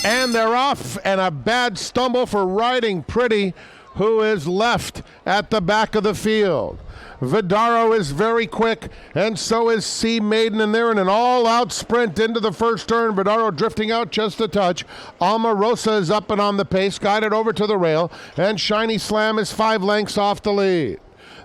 And they're off, and a bad stumble for Riding Pretty, who is left at the back of the field. Vidaro is very quick, and so is Sea Maiden, and they're in an all-out sprint into the first turn. Vidaro drifting out just a touch. Alma Rosa is up and on the pace, guided over to the rail, and Shiny Slam is 5 lengths off the lead.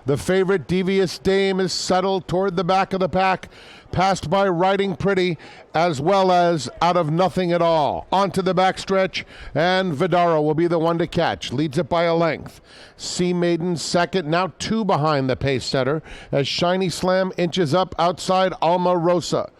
The favorite Devious Dame is settled toward the back of the pack, passed by Riding Pretty, as well as Out of Nothing at All. Onto the backstretch, and Vidaro will be the one to catch. Leads it by a length. Sea Maiden second, now 2 behind the pace setter, as Shiny Slam inches up outside Alma Rosa.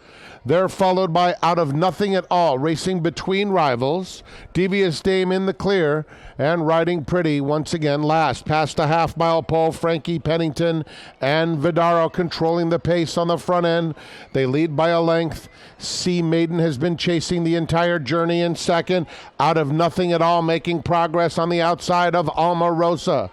They're followed by Out of Nothing at All, racing between rivals. Devious Dame in the clear, and Riding Pretty once again last. Past the half-mile pole, Frankie Pennington and Vidaro controlling the pace on the front end. They lead by a length. Sea Maiden has been chasing the entire journey in second. Out of Nothing at All making progress on the outside of Alma Rosa.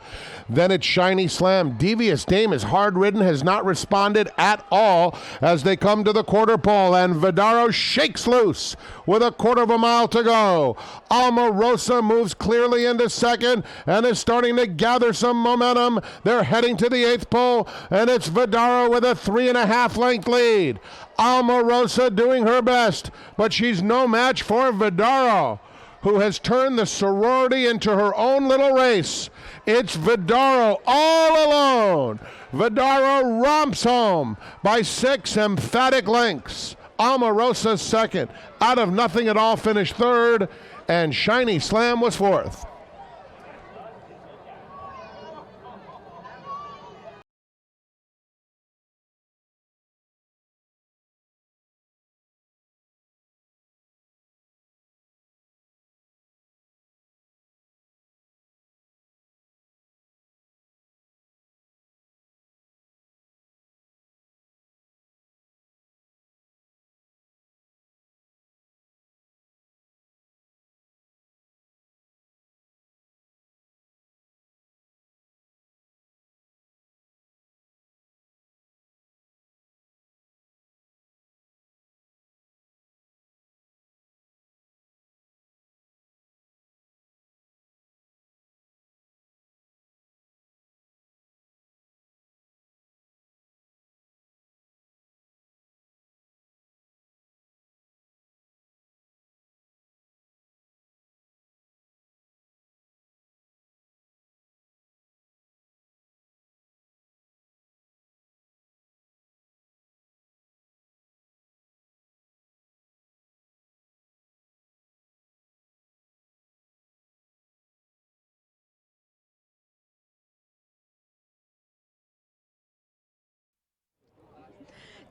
Then it's Shiny Slam. Devious Dame is hard-ridden, has not responded at all as they come to the quarter pole, and Vidaro shakes loose with a quarter of a mile to go. Alma Rosa moves clearly into second and is starting to gather some momentum. They're heading to the 8th pole, and it's Vidaro with a 3.5 length lead. Alma Rosa doing her best, but she's no match for Vidaro, who has turned the sorority into her own little race. It's Vidaro all alone. Vidaro romps home by 6 emphatic lengths. Alma Rosa second. Out of Nothing at All finished third, and Shiny Slam was fourth.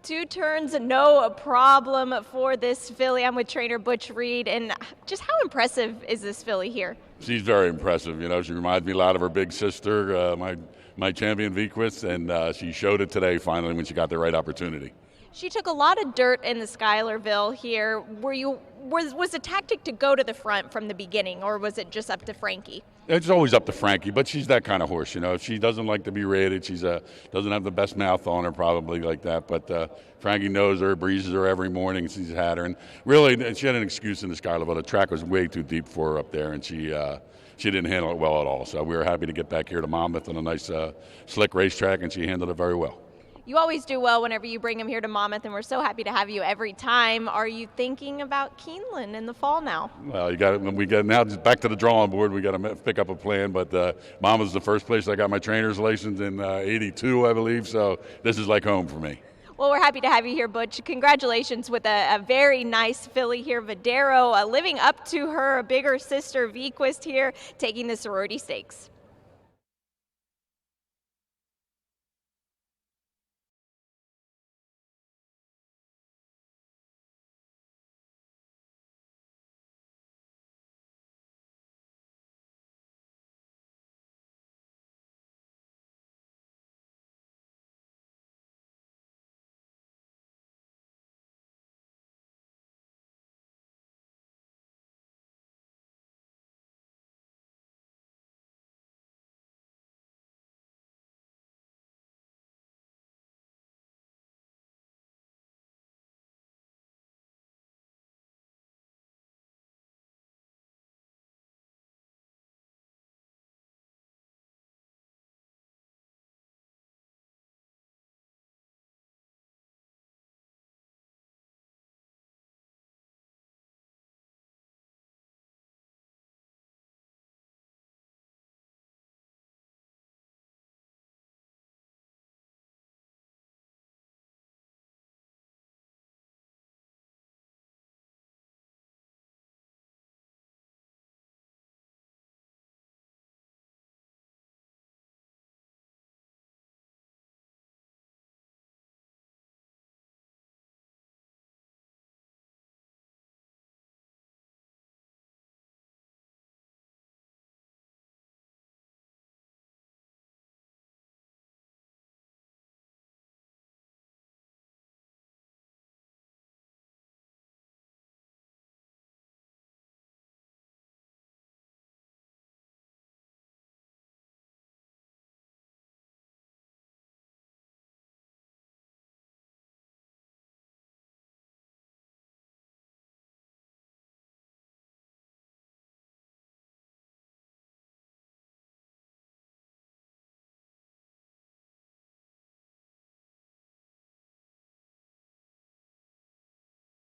Two turns, no problem for this filly. I'm with trainer Butch Reed, and just how impressive is this filly here? She's very impressive. You know, she reminds me a lot of her big sister, my champion Vequist, and she showed it today finally when she got the right opportunity. She took a lot of dirt in the Schuylerville here. Was the tactic to go to the front from the beginning, or was it just up to Frankie? It's always up to Frankie, but she's that kind of horse, you know. She doesn't like to be rated. She's doesn't have the best mouth on her, probably like that. But Frankie knows her, breezes her every morning. She's had her, and really, she had an excuse in the Schuylerville. The track was way too deep for her up there, and she didn't handle it well at all. So we were happy to get back here to Monmouth on a nice, slick racetrack, and she handled it very well. You always do well whenever you bring him here to Monmouth, and we're so happy to have you every time. Are you thinking about Keeneland in the fall now? Well, we got now just back to the drawing board. We got to pick up a plan, but Monmouth is the first place I got my trainer's license in '82, I believe. So this is like home for me. Well, we're happy to have you here, Butch. Congratulations with a very nice filly here, Vidaro, living up to her bigger sister, Vequist here, taking the Sorority Stakes.